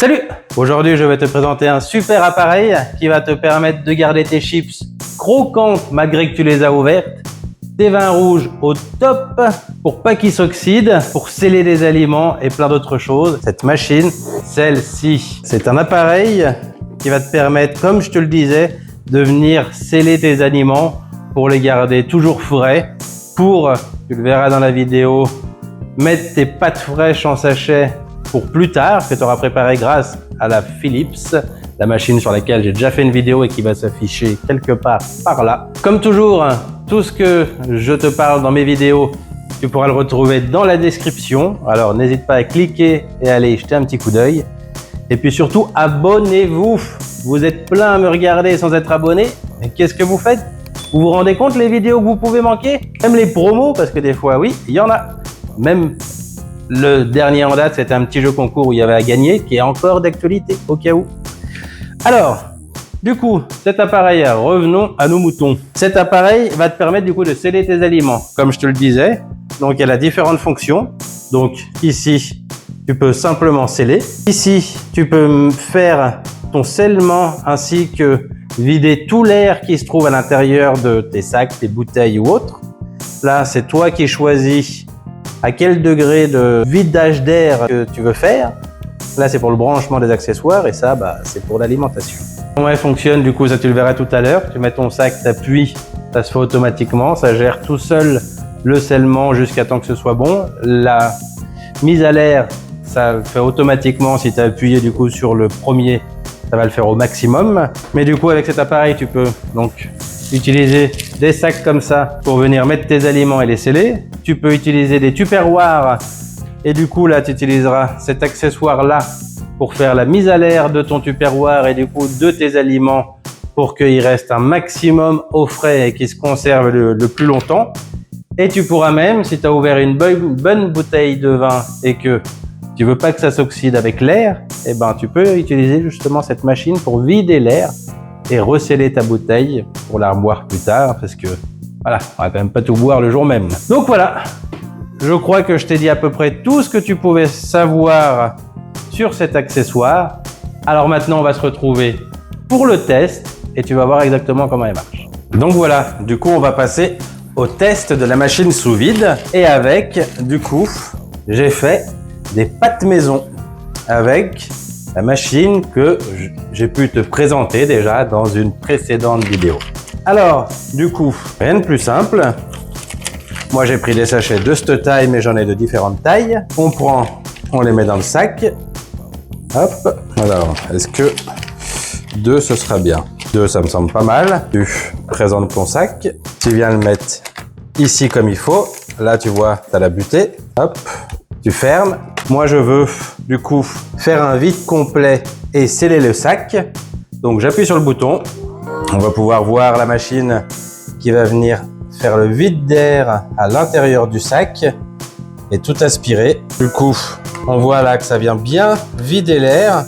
Salut! Aujourd'hui, je vais te présenter un super appareil qui va te permettre de garder tes chips croquantes malgré que tu les as ouvertes, tes vins rouges au top pour pas qu'ils s'oxydent, pour sceller les aliments et plein d'autres choses. Cette machine, celle-ci, c'est un appareil qui va te permettre, comme je te le disais, de venir sceller tes aliments pour les garder toujours frais, pour, tu le verras dans la vidéo, mettre tes pâtes fraîches en sachet pour plus tard, que tu auras préparé grâce à la Philips, la machine sur laquelle j'ai déjà fait une vidéo et qui va s'afficher quelque part par là. Comme toujours, tout ce que je te parle dans mes vidéos, tu pourras le retrouver dans la description. Alors n'hésite pas à cliquer et à aller jeter un petit coup d'œil. Et puis surtout, abonnez-vous. Vous êtes plein à me regarder sans être abonné. Mais qu'est-ce que vous faites? Vous vous rendez compte les vidéos que vous pouvez manquer? Même les promos, parce que des fois, oui, il y en a. Même le dernier en date, c'était un petit jeu concours où il y avait à gagner, qui est encore d'actualité, au cas où. Alors, du coup, cet appareil, revenons à nos moutons. Cet appareil va te permettre du coup de sceller tes aliments, comme je te le disais. Donc, il y a différentes fonctions. Donc, ici, tu peux simplement sceller. Ici, tu peux faire ton scellement ainsi que vider tout l'air qui se trouve à l'intérieur de tes sacs, tes bouteilles ou autres. Là, c'est toi qui choisis à quel degré de vidage d'air que tu veux faire. Là, c'est pour le branchement des accessoires et ça, c'est pour l'alimentation. Comment elle fonctionne, du coup, ça tu le verras tout à l'heure. Tu mets ton sac, tu appuies, ça se fait automatiquement. Ça gère tout seul le scellement jusqu'à temps que ce soit bon. La mise à l'air, ça le fait automatiquement. Si tu as appuyé du coup sur le premier, ça va le faire au maximum. Mais du coup, avec cet appareil, tu peux donc utiliser des sacs comme ça pour venir mettre tes aliments et les sceller. Tu peux utiliser des tupperwares et du coup là tu utiliseras cet accessoire là pour faire la mise à l'air de ton tupperware et du coup de tes aliments pour qu'il reste un maximum au frais et qu'ils se conservent le plus longtemps. Et tu pourras même, si tu as ouvert une bonne bouteille de vin et que tu veux pas que ça s'oxyde avec l'air, tu peux utiliser justement cette machine pour vider l'air et recéler ta bouteille pour la reboire plus tard parce que voilà, on va quand même pas tout boire le jour même. Donc voilà, je crois que je t'ai dit à peu près tout ce que tu pouvais savoir sur cet accessoire. Alors maintenant, on va se retrouver pour le test et tu vas voir exactement comment elle marche. Donc voilà, du coup, on va passer au test de la machine sous vide et avec, du coup, j'ai fait des pâtes maison avec la machine que j'ai pu te présenter déjà dans une précédente vidéo. Alors, du coup, rien de plus simple. Moi, j'ai pris des sachets de cette taille, mais j'en ai de différentes tailles. On prend, on les met dans le sac. Hop. Alors, est-ce que 2, ce sera bien? 2, ça me semble pas mal. Tu présentes ton sac. Tu viens le mettre ici comme il faut. Là, tu vois, tu as la butée. Hop. Tu fermes. Moi, je veux, du coup, faire un vide complet et sceller le sac. Donc, j'appuie sur le bouton. On va pouvoir voir la machine qui va venir faire le vide d'air à l'intérieur du sac et tout aspirer. Du coup, on voit là que ça vient bien vider l'air,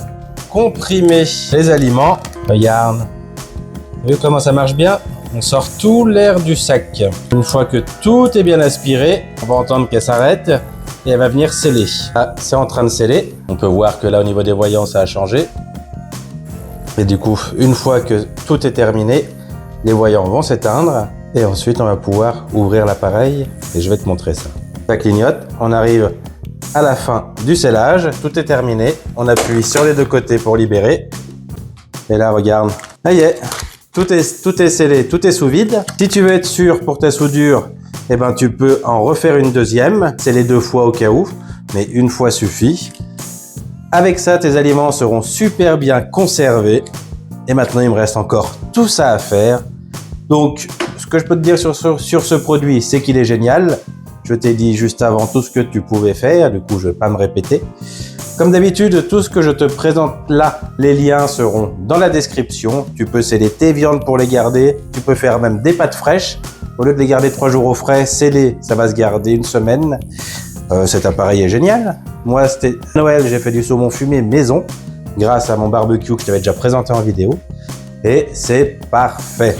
comprimer les aliments. Regarde, vous voyez comment ça marche bien? On sort tout l'air du sac. Une fois que tout est bien aspiré, on va entendre qu'elle s'arrête et elle va venir sceller. Ah, c'est en train de sceller. On peut voir que là, au niveau des voyants, ça a changé. Et du coup, une fois que tout est terminé, les voyants vont s'éteindre et ensuite on va pouvoir ouvrir l'appareil et je vais te montrer ça. Ça clignote, on arrive à la fin du scellage, tout est terminé, on appuie sur les deux côtés pour libérer et là regarde, ça y est, tout est scellé, tout est sous vide. Si tu veux être sûr pour ta soudure, tu peux en refaire une deuxième, sceller 2 fois au cas où, mais une fois suffit. Avec ça, tes aliments seront super bien conservés. Et maintenant, il me reste encore tout ça à faire. Donc, ce que je peux te dire sur ce produit, c'est qu'il est génial. Je t'ai dit juste avant tout ce que tu pouvais faire. Du coup, je ne vais pas me répéter. Comme d'habitude, tout ce que je te présente là, les liens seront dans la description. Tu peux sceller tes viandes pour les garder. Tu peux faire même des pâtes fraîches. Au lieu de les garder 3 jours au frais, sceller, ça va se garder 1 semaine. Cet appareil est génial. Moi, c'était Noël, j'ai fait du saumon fumé maison grâce à mon barbecue que je t'avais déjà présenté en vidéo. Et c'est parfait.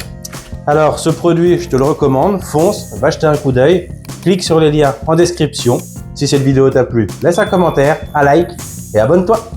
Alors, ce produit, je te le recommande. Fonce, va jeter un coup d'œil. Clique sur les liens en description. Si cette vidéo t'a plu, laisse un commentaire, un like et abonne-toi.